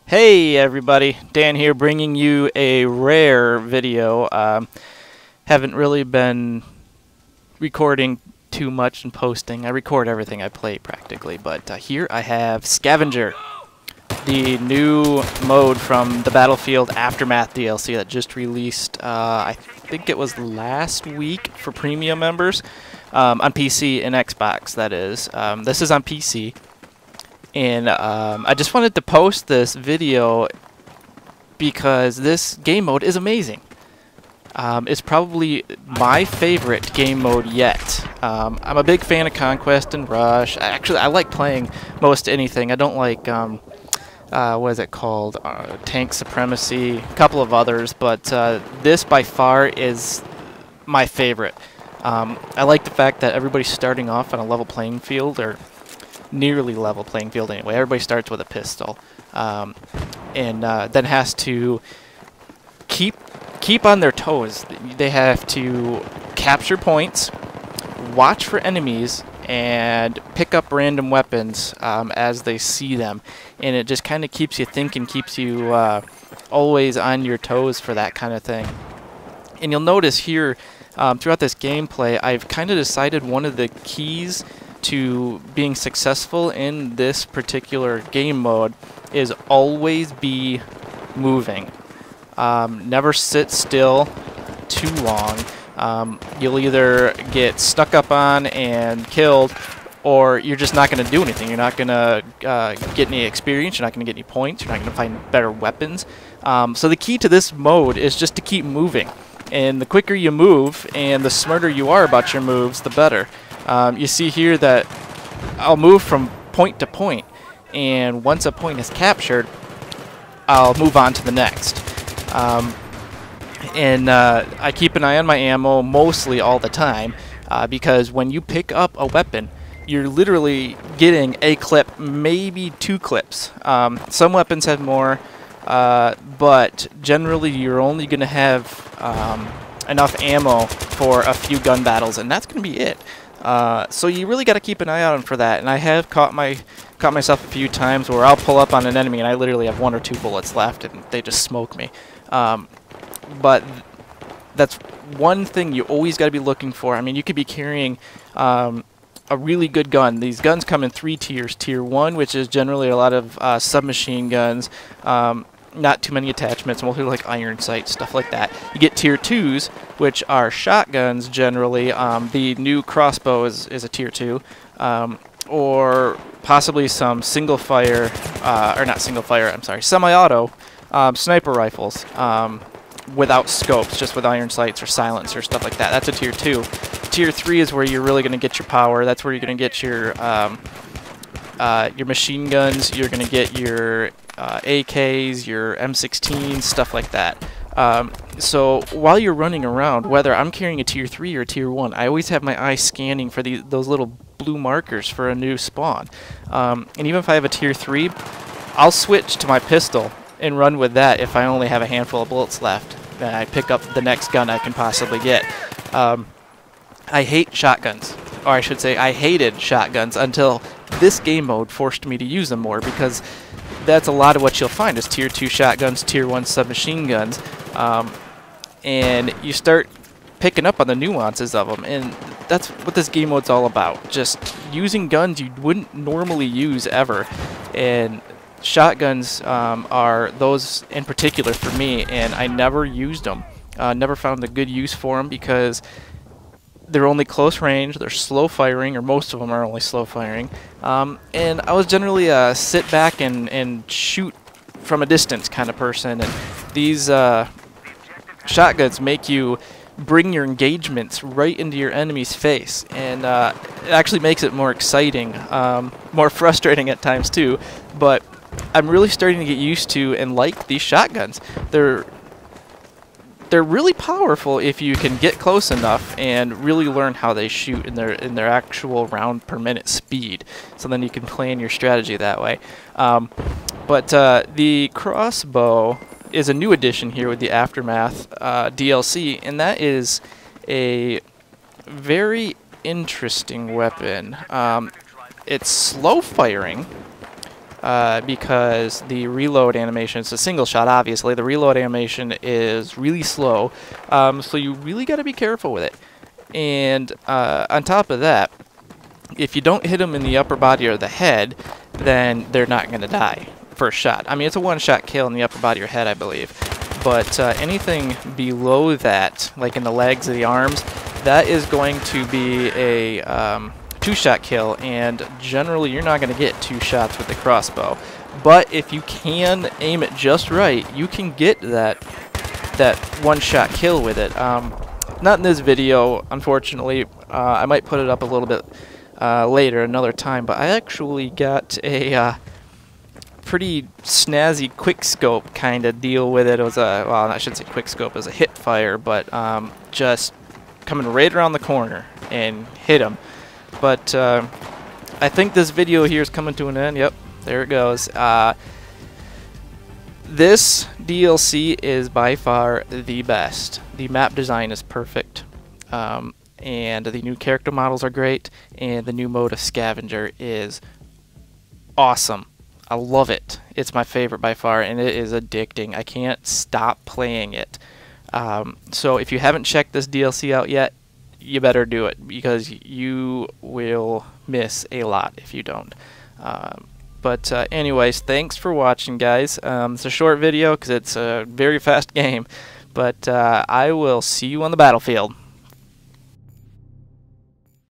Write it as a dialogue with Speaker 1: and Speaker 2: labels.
Speaker 1: Hey everybody, Dan here bringing you a rare video. Haven't really been recording too much and posting. I record everything I play practically, but here I have Scavenger, the new mode from the Battlefield Aftermath DLC that just released, I think it was last week for premium members, on PC and Xbox, that is. This is on PC. And I just wanted to post this video because this game mode is amazing. It's probably my favorite game mode yet. I'm a big fan of Conquest and Rush. Actually, I like playing most anything. I don't like, what is it called? Tank Supremacy, a couple of others, but this by far is my favorite. I like the fact that everybody's starting off on a level playing field, or nearly level playing field anyway. Everybody starts with a pistol, and then has to keep on their toes. They have to capture points, watch for enemies, and pick up random weapons as they see them. And it just kind of keeps you thinking, keeps you always on your toes for that kind of thing. And you'll notice here throughout this gameplay, I've kind of decided one of the keys to being successful in this particular game mode is always be moving. Never sit still too long. You'll either get stuck up on and killed, or you're just not going to do anything. You're not going to get any experience, you're not going to get any points, you're not going to find better weapons. So the key to this mode is just to keep moving. And the quicker you move and the smarter you are about your moves, the better. You see here that I'll move from point to point, and once a point is captured, I'll move on to the next. I keep an eye on my ammo mostly all the time, because when you pick up a weapon, you're literally getting a clip, maybe two clips. Some weapons have more, but generally you're only going to have enough ammo for a few gun battles, and that's going to be it. So you really got to keep an eye out for that, and I have caught myself a few times where I'll pull up on an enemy and I literally have 1 or 2 bullets left and they just smoke me. But that's one thing you always got to be looking for. I mean, you could be carrying a really good gun. These guns come in 3 tiers. Tier 1, which is generally a lot of submachine guns, not too many attachments, mostly like iron sights, stuff like that. You get tier 2s, which are shotguns generally. The new crossbow is a tier 2, or possibly some single fire, or not single fire, I'm sorry, semi-auto sniper rifles without scopes, just with iron sights or silencer, stuff like that. That's a tier 2. Tier 3 is where you're really going to get your power. That's where you're going to get your machine guns. You're going to get your AKs, your M16s, stuff like that. So while you're running around, whether I'm carrying a tier 3 or a tier 1, I always have my eyes scanning for those little blue markers for a new spawn. And even if I have a tier 3, I'll switch to my pistol and run with that if I only have a handful of bullets left. Then I pick up the next gun I can possibly get. I hate shotguns, or I should say I hated shotguns until this game mode forced me to use them more, because that's a lot of what you'll find is tier 2 shotguns, tier 1 submachine guns, and you start picking up on the nuances of them, and that's what this game mode's all about. Just using guns you wouldn't normally use ever, and shotguns are those in particular for me, and I never used them. Never found a good use for them because they're only close range, they're slow firing, or most of them are only slow firing, and I was generally a sit back and shoot from a distance kind of person, and these shotguns make you bring your engagements right into your enemy's face, and it actually makes it more exciting, more frustrating at times too, but I'm really starting to get used to and like these shotguns. They're really powerful if you can get close enough and really learn how they shoot in their actual round per minute speed. So then you can plan your strategy that way. But the crossbow is a new addition here with the Aftermath DLC, and that is a very interesting weapon. It's slow firing. because the reload animation, it's a single shot obviously, the reload animation is really slow, so you really got to be careful with it. And on top of that, if you don't hit them in the upper body or the head, then they're not going to die first shot. I mean, it's a one-shot kill in the upper body or head, I believe. But anything below that, like in the legs or the arms, that is going to be a two-shot kill, and generally you're not going to get 2 shots with the crossbow. But if you can aim it just right, you can get that one-shot kill with it. Not in this video, unfortunately. I might put it up a little bit later, another time, but I actually got a pretty snazzy quickscope kind of deal with it. It was a, well, I shouldn't say quickscope, it was a hip fire, but just coming right around the corner and hit him. But I think this video here is coming to an end. Yep, there it goes. This DLC is by far the best. The map design is perfect, and the new character models are great, and the new mode of Scavenger is awesome. I love it. It's my favorite by far, and it is addicting. I can't stop playing it. So if you haven't checked this DLC out yet, you better do it, because you will miss a lot if you don't. But anyways, thanks for watching, guys. It's a short video because it's a very fast game, but I will see you on the battlefield.